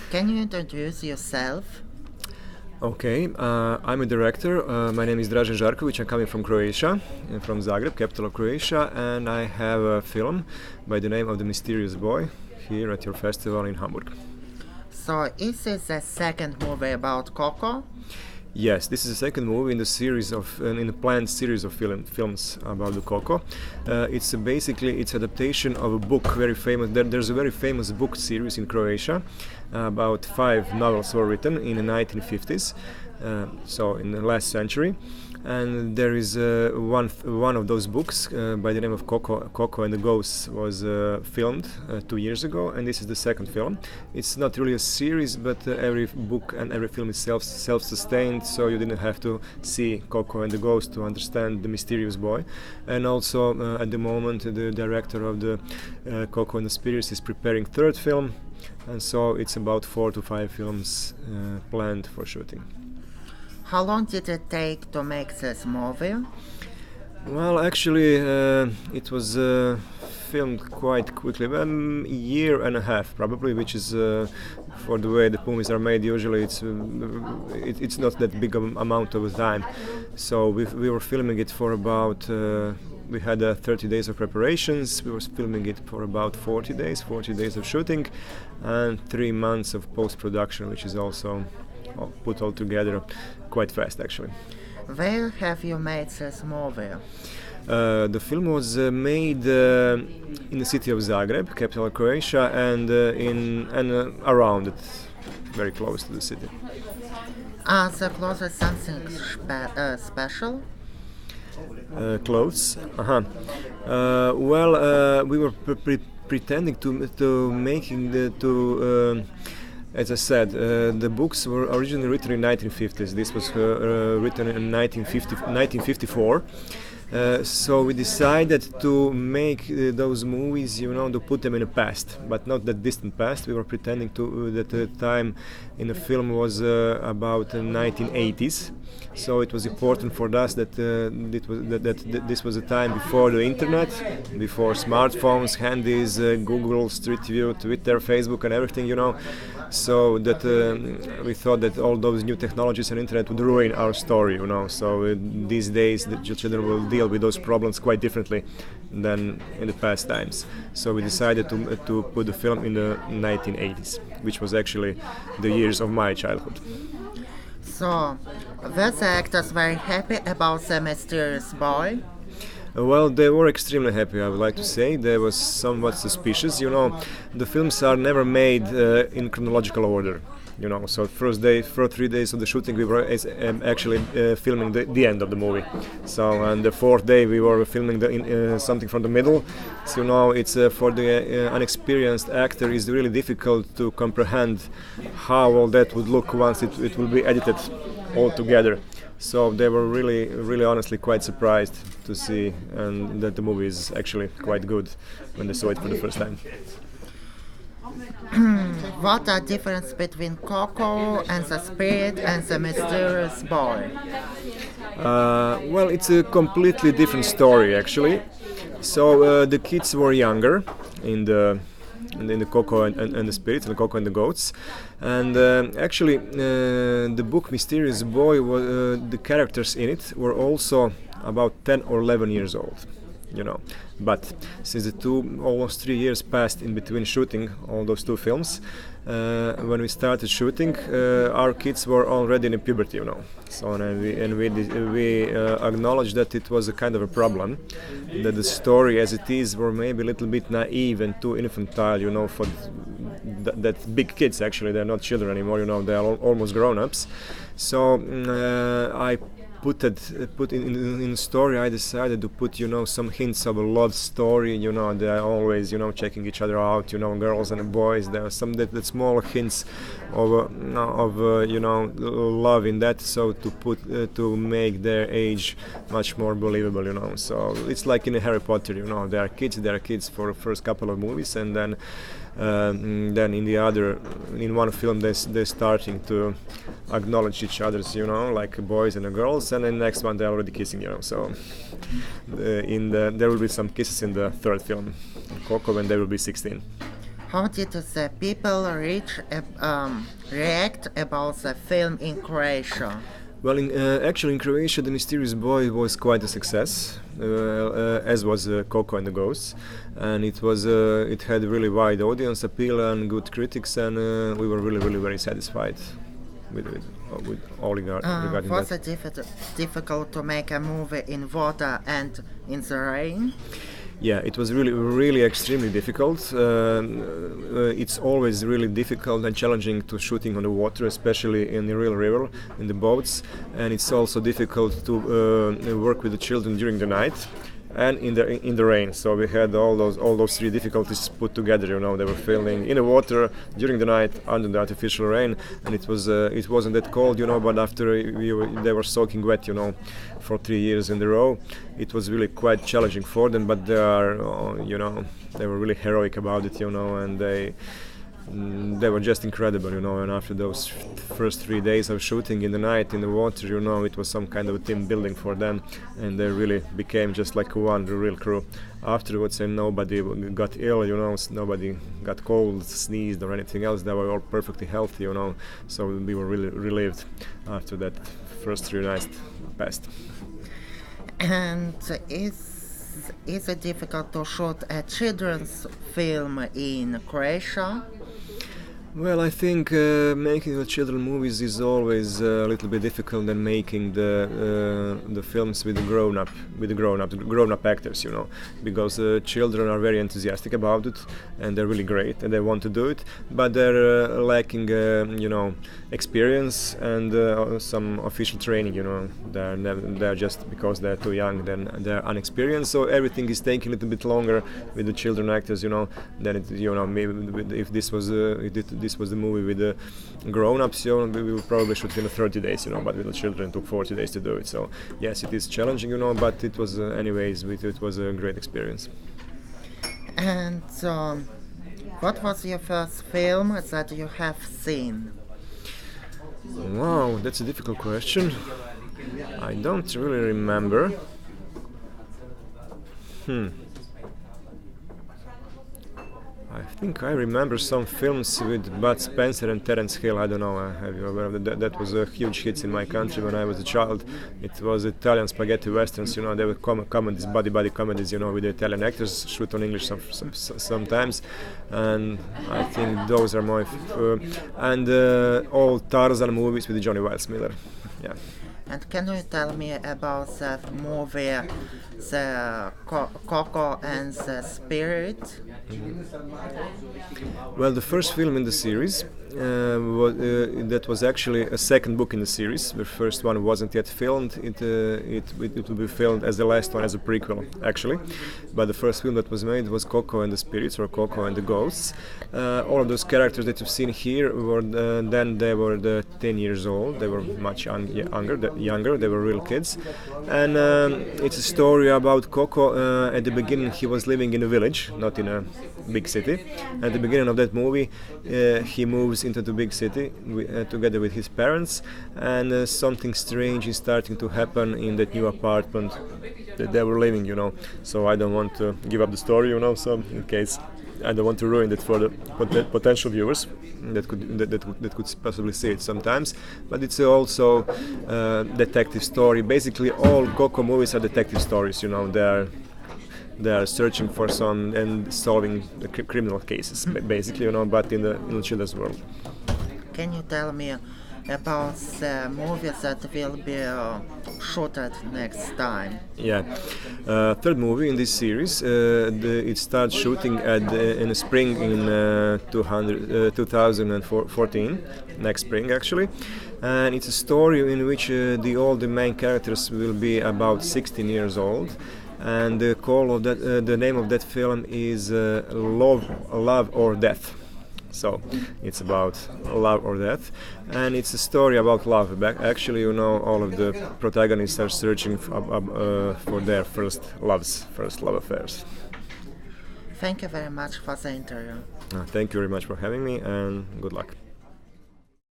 Can you introduce yourself? Okay, I'm a director. My name is Drazen Zarkovic. I'm coming from Croatia, from Zagreb, capital of Croatia, and I have a film by the name of The Mysterious Boy here at your festival in Hamburg. So, is this the second movie about Coco? Yes, this is the second movie in the planned series of films about the Coco. It's basically adaptation of a book, very famous. There's a very famous book series in Croatia. About 5 novels were written in the 1950s, so in the last century. And there is one of those books by the name of Coco and the Ghosts was filmed 2 years ago, and this is the second film. It's not really a series, but every book and every film is self-sustained, so you didn't have to see Coco and the Ghost to understand the mysterious boy. And also at the moment the director of the Coco and the Spirits is preparing third film, and so it's about 4 to 5 films planned for shooting. How long did it take to make this movie? Well, actually, it was filmed quite quickly, a year and a half probably, which is for the way the movies are made. Usually, it's not that big of amount of time. So we were filming it for about. We had 30 days of preparations. We were filming it for about 40 days of shooting, and 3 months of post-production, which is also put all together quite fast, actually. Where have you made this movie? The film was made in the city of Zagreb, capital of Croatia, and around it, very close to the city. Are the clothes something special? Clothes? We were pretending to making as I said, the books were originally written in 1950s. This was written in 1954. So we decided to make those movies, to put them in the past, but not that distant past. We were pretending that the time in the film was about the 1980s. So it was important for us that this was a time before the internet, before smartphones, handies, Google, Street View, Twitter, Facebook, and everything, So that we thought that all those new technologies and internet would ruin our story, So these days the children will deal with those problems quite differently than in the past times. So we decided to put the film in the 1980s, which was actually the years of my childhood. So, were the actors very happy about the mysterious boy? Well, they were extremely happy, I would like to say. They were somewhat suspicious. The films are never made in chronological order. So first 3 days of the shooting we were actually filming the end of the movie. So and the 4th day we were filming something from the middle. So it's for the unexperienced actor is really difficult to comprehend how all that would look once it will be edited all together. So they were really honestly quite surprised to see and that the movie is actually quite good when they saw it for the first time. What are the difference between Coco and the Spirit and the Mysterious Boy? Well, it's a completely different story actually. So the kids were younger in the Coco and the Spirits, and the Coco and the Goats, and actually the book Mysterious Boy, the characters in it were also about 10 or 11 years old. But since almost 3 years passed in between shooting all those 2 films, when we started shooting, our kids were already in puberty, So we acknowledged that it was a kind of a problem, that the story as it is were maybe a little bit naive and too infantile, for that big kids. Actually, they're not children anymore, they are almost grown-ups. So I put in the story. I decided to put some hints of a love story. They are always checking each other out. Girls and boys. There are some that small hints of love in that. So to make their age much more believable. So it's like in Harry Potter. They are kids for the first couple of movies, and then in one film they're starting to acknowledge each other's, like boys and girls, and in the next one they're already kissing, So there will be some kisses in the third film, Coco, when they will be 16. How did the people react about the film in Croatia? Well, actually, in Croatia, The Mysterious Boy was quite a success, as was Coco and the Ghosts, and it had a really wide audience appeal and good critics, and we were really very satisfied with all regarding Was that. it difficult to make a movie in water and in the rain? Yeah, it was really extremely difficult. It's always really difficult and challenging to shooting on the water, especially in the real river, in the boats, and it's also difficult to work with the children during the night and in the rain. So we had all those three difficulties put together. They were filming in the water during the night under the artificial rain, and it wasn't that cold, but after they were soaking wet, for 3 years in a row. It was really quite challenging for them, but they were really heroic about it, and they were just incredible, and after those first 3 days of shooting in the night in the water, it was some kind of a team building for them, and they really became just like one real crew. Afterwards, and nobody got ill, nobody got cold, sneezed or anything else. They were all perfectly healthy, so we were really relieved after that first 3 nights passed. And is it difficult to shoot a children's film in Croatia? Well, I think making the children movies is always a little bit difficult than making the films with the grown up actors, because children are very enthusiastic about it and they're really great and they want to do it, but they're lacking, experience and some official training. They're just because they're too young, then they're unexperienced. So everything is taking a little bit longer with the children actors, than it, maybe if this was the movie with the grown-ups, we would probably shoot in 30 days, but with the children it took 40 days to do it. So yes, it is challenging, but it was anyways, it was a great experience. And what was your first film that you have seen? Wow, that's a difficult question. I don't really remember. I think I remember some films with Bud Spencer and Terence Hill. I don't know, have you aware of that? That was a huge hit in my country when I was a child. It was Italian spaghetti westerns, they were comedies, buddy comedies, with the Italian actors, shoot on English sometimes. And I think those are my... and all Tarzan movies with Johnny Weissmuller. Yeah. And can you tell me about the movie, the Coco and the Spirit? Well, the first film in the series that was actually a second book in the series. The first one wasn't yet filmed. It will be filmed as the last one, as a prequel, actually. But the first film that was made was Coco and the Spirits, or Coco and the Ghosts. All of those characters that you've seen here were then they were 10 years old. They were much younger. They were real kids. And it's a story about Coco. At the beginning, he was living in a village, not in a big city. At the beginning of that movie, he moves into the big city together with his parents, and something strange is starting to happen in that new apartment that they were living. So I don't want to give up the story. So in case I don't want to ruin it for the potential viewers that could possibly see it sometimes. But it's also detective story. Basically, all Coco movies are detective stories. They are searching for some and solving the criminal cases, basically, but in the children's world. Can you tell me about the movies that will be shot next time? Yeah, third movie in this series. It starts shooting in the spring in 2014, next spring actually, and it's a story in which all the main characters will be about 16 years old. And the name of that film is Love or Death. So it's about love or death, and it's a story about love. Actually, all of the protagonists are searching for their first love affairs. Thank you very much for the interview. Thank you very much for having me, and good luck.